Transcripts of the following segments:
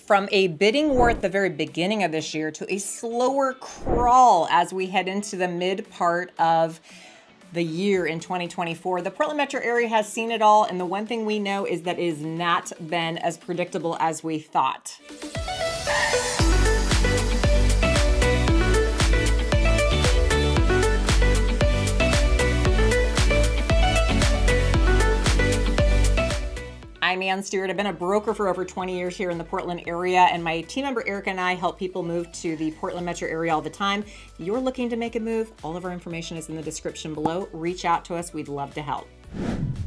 From a bidding war at the very beginning of this year to a slower crawl as we head into the mid part of the year in 2024. The Portland metro area has seen it all, and the one thing we know is that it has not been as predictable as we thought. I'm Ann Stewart. I've been a broker for over 20 years here in the Portland area, and my team member Erica and I help people move to the Portland metro area all the time. If you're looking to make a move, all of our information is in the description below. Reach out to us. We'd love to help.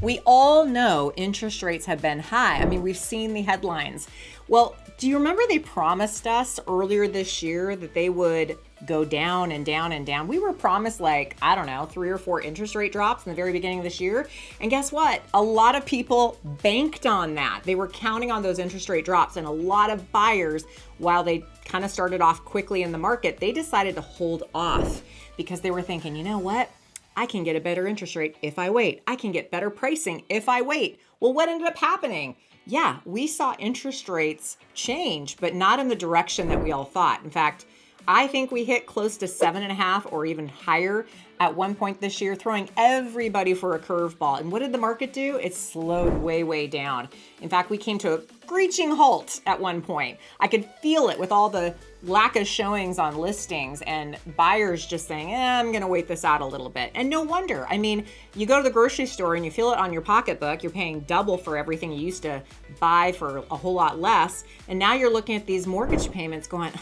We all know interest rates have been high. I mean, we've seen the headlines. Well, do you remember they promised us earlier this year that they would go down and down and down? We were promised 3 or 4 interest rate drops in the very beginning of this year. And guess what? A lot of people banked on that. They were counting on those interest rate drops, and a lot of buyers, while they kind of started off quickly in the market, they decided to hold off because they were thinking, you know what? I can get a better interest rate if I wait. I can get better pricing if I wait. Well, what ended up happening? Yeah, we saw interest rates change, but not in the direction that we all thought. In fact, I think we hit close to 7.5 or even higher at one point this year, throwing everybody for a curveball. And what did the market do? It slowed way, way down. In fact, we came to a screeching halt at one point. I could feel it with all the lack of showings on listings and buyers just saying, I'm going to wait this out a little bit. And no wonder. I mean, you go to the grocery store and you feel it on your pocketbook. You're paying double for everything you used to buy for a whole lot less. And now you're looking at these mortgage payments going,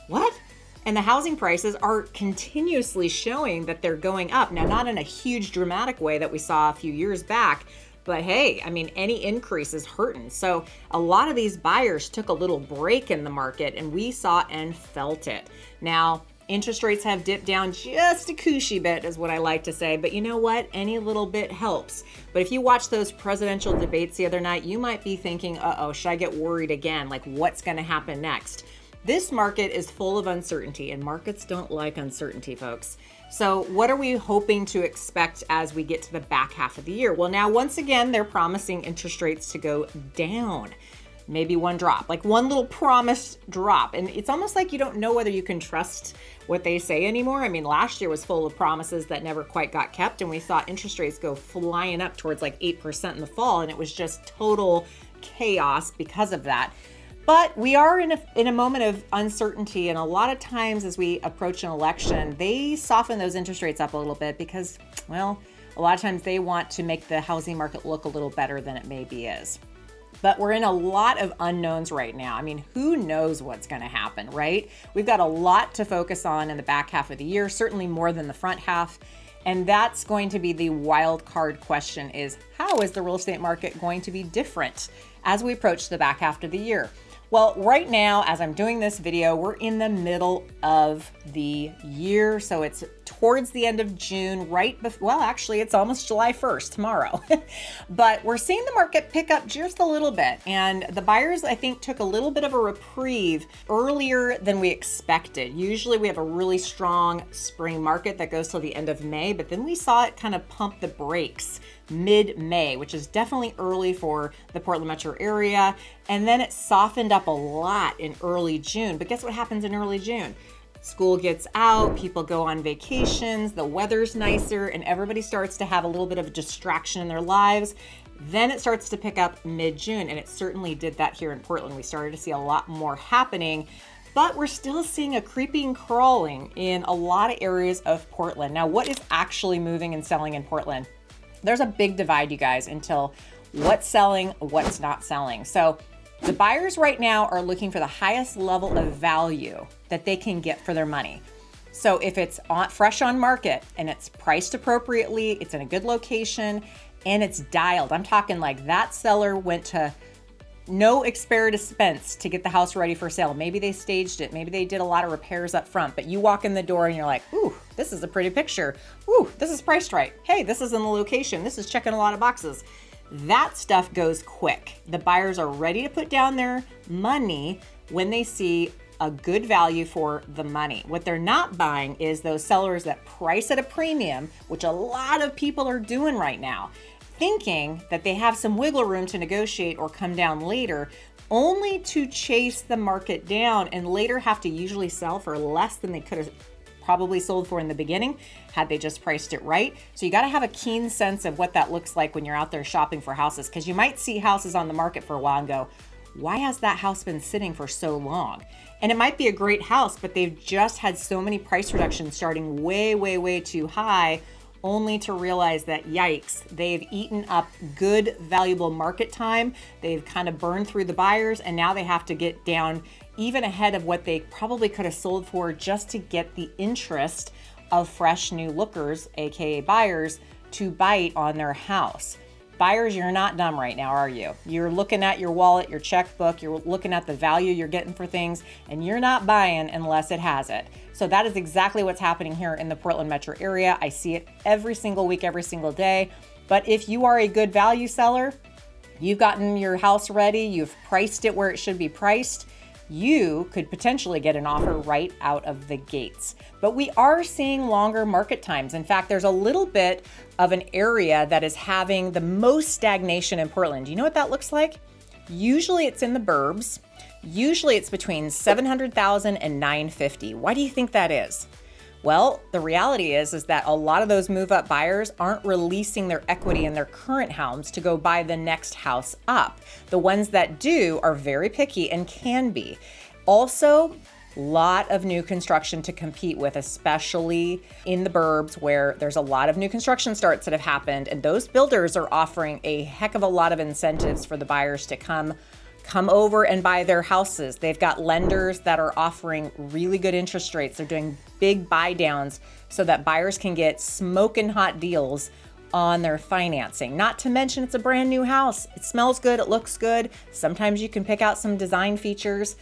what? And the housing prices are continuously showing that they're going up. Now, not in a huge dramatic way that we saw a few years back, but hey, I mean, any increase is hurting. So a lot of these buyers took a little break in the market, and we saw and felt it. Now, interest rates have dipped down just a cushy bit, is what I like to say. But you know what? Any little bit helps. But if you watch those presidential debates the other night, you might be thinking, uh-oh, should I get worried again? Like, what's going to happen next? This market is full of uncertainty, and markets don't like uncertainty, folks. So what are we hoping to expect as we get to the back half of the year? Well, now, once again, they're promising interest rates to go down. Maybe one drop, like one little promised drop. And it's almost like you don't know whether you can trust what they say anymore. I mean, last year was full of promises that never quite got kept, and we saw interest rates go flying up towards 8% in the fall, and it was just total chaos because of that. But we are in a moment of uncertainty, and a lot of times as we approach an election, they soften those interest rates up a little bit because, well, a lot of times they want to make the housing market look a little better than it maybe is. But we're in a lot of unknowns right now. I mean, who knows what's going to happen, right? We've got a lot to focus on in the back half of the year, certainly more than the front half. And that's going to be the wild card question is, how is the real estate market going to be different as we approach the back half of the year? Well, right now, as I'm doing this video, we're in the middle of the year. So it's towards the end of June, actually, it's almost July 1st, tomorrow. But we're seeing the market pick up just a little bit. And the buyers, I think, took a little bit of a reprieve earlier than we expected. Usually we have a really strong spring market that goes till the end of May, but then we saw it kind of pump the brakes mid-May, which is definitely early for the Portland metro area. And then it softened up a lot in early June. But guess what happens in early June? School gets out, people go on vacations, the weather's nicer, and everybody starts to have a little bit of a distraction in their lives. Then it starts to pick up mid-June, and it certainly did that here in Portland. We started to see a lot more happening, but we're still seeing a creeping crawling in a lot of areas of Portland. Now, what is actually moving and selling in Portland? There's a big divide, you guys, until what's selling, what's not selling. So the buyers right now are looking for the highest level of value that they can get for their money. So if it's fresh on market and it's priced appropriately, it's in a good location, and it's dialed. I'm talking like that seller went to no expense to get the house ready for sale. Maybe they staged it. Maybe they did a lot of repairs up front, but you walk in the door and you're like, ooh, this is a pretty picture. Ooh, this is priced right. Hey, this is in the location. This is checking a lot of boxes. That stuff goes quick. The buyers are ready to put down their money when they see a good value for the money. What they're not buying is those sellers that price at a premium, which a lot of people are doing right now, thinking that they have some wiggle room to negotiate or come down later. only to chase the market down and later have to usually sell for less than they could have probably sold for in the beginning had they just priced it right. So you got to have a keen sense of what that looks like when you're out there shopping for houses, because you might see houses on the market for a while and go, why has that house been sitting for so long? And it might be a great house, but they've just had so many price reductions starting way, way, way too high, only to realize that, yikes, they've eaten up good, valuable market time. They've kind of burned through the buyers, and now they have to get down even ahead of what they probably could have sold for just to get the interest of fresh new lookers, aka buyers, to bite on their house. Buyers, you're not dumb right now, are you? You're looking at your wallet, your checkbook, you're looking at the value you're getting for things, and you're not buying unless it has it. So that is exactly what's happening here in the Portland metro area. I see it every single week, every single day. But if you are a good value seller, you've gotten your house ready, you've priced it where it should be priced, you could potentially get an offer right out of the gates. But we are seeing longer market times. In fact, there's a little bit of an area that is having the most stagnation in Portland. Do you know what that looks like? Usually it's in the burbs. Usually it's between 700,000 and 950. Why do you think that is? Well, the reality is that a lot of those move-up buyers aren't releasing their equity in their current homes to go buy the next house up. The ones that do are very picky and can be. Also, a lot of new construction to compete with, especially in the burbs where there's a lot of new construction starts that have happened, and those builders are offering a heck of a lot of incentives for the buyers to come over and buy their houses. They've got lenders that are offering really good interest rates. They're doing big buy downs so that buyers can get smoking hot deals on their financing. Not to mention it's a brand new house. It smells good, it looks good. Sometimes you can pick out some design features.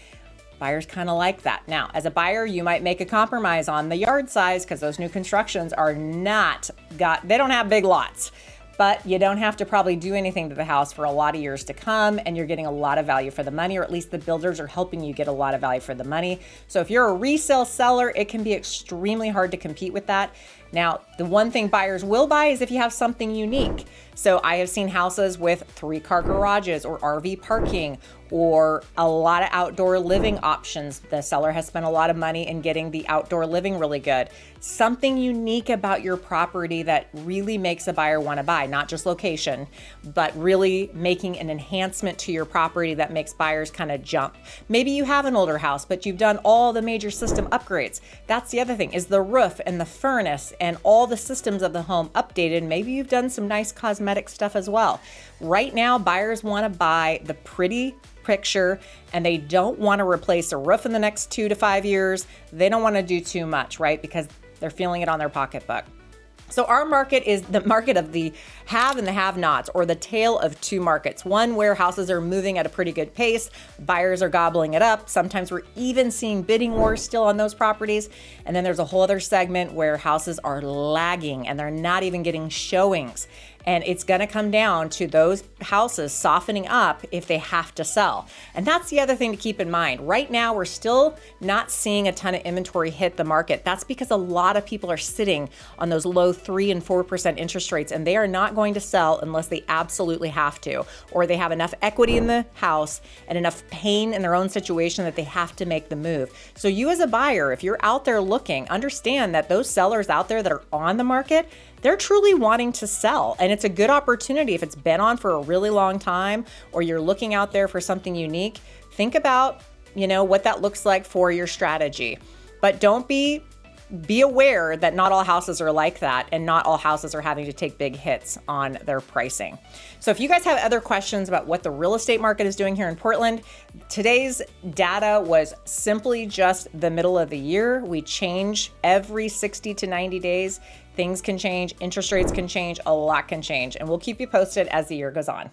Buyers kind of like that. Now, as a buyer, you might make a compromise on the yard size because those new constructions they don't have big lots. But you don't have to probably do anything to the house for a lot of years to come, and you're getting a lot of value for the money, or at least the builders are helping you get a lot of value for the money. So if you're a resale seller, it can be extremely hard to compete with that. Now, the one thing buyers will buy is if you have something unique. So I have seen houses with 3-car garages or RV parking or a lot of outdoor living options. The seller has spent a lot of money in getting the outdoor living really good. Something unique about your property that really makes a buyer want to buy, not just location, but really making an enhancement to your property that makes buyers kind of jump. Maybe you have an older house, but you've done all the major system upgrades. That's the other thing, is the roof and the furnace and all the systems of the home updated. Maybe you've done some nice cosmetic stuff as well. Right now, buyers want to buy the pretty picture, and they don't want to replace a roof in the next 2 to 5 years. They don't want to do too much, right? Because they're feeling it on their pocketbook. So our market is the market of the have and the have-nots, or the tale of two markets. One where houses are moving at a pretty good pace, buyers are gobbling it up. Sometimes we're even seeing bidding wars still on those properties. And then there's a whole other segment where houses are lagging and they're not even getting showings. And it's going to come down to those houses softening up if they have to sell. And that's the other thing to keep in mind. Right now, we're still not seeing a ton of inventory hit the market. That's because a lot of people are sitting on those low 3% and 4% interest rates, and they are not going to sell unless they absolutely have to, or they have enough equity in the house and enough pain in their own situation that they have to make the move. So you as a buyer, if you're out there looking, understand that those sellers out there that are on the market, they're truly wanting to sell. And it's a good opportunity if it's been on for a really long time, or you're looking out there for something unique. Think about, what that looks like for your strategy. But don't be aware that not all houses are like that, and not all houses are having to take big hits on their pricing. So if you guys have other questions about what the real estate market is doing here in Portland, today's data was simply just the middle of the year. We change every 60 to 90 days. Things can change, interest rates can change, a lot can change, and we'll keep you posted as the year goes on.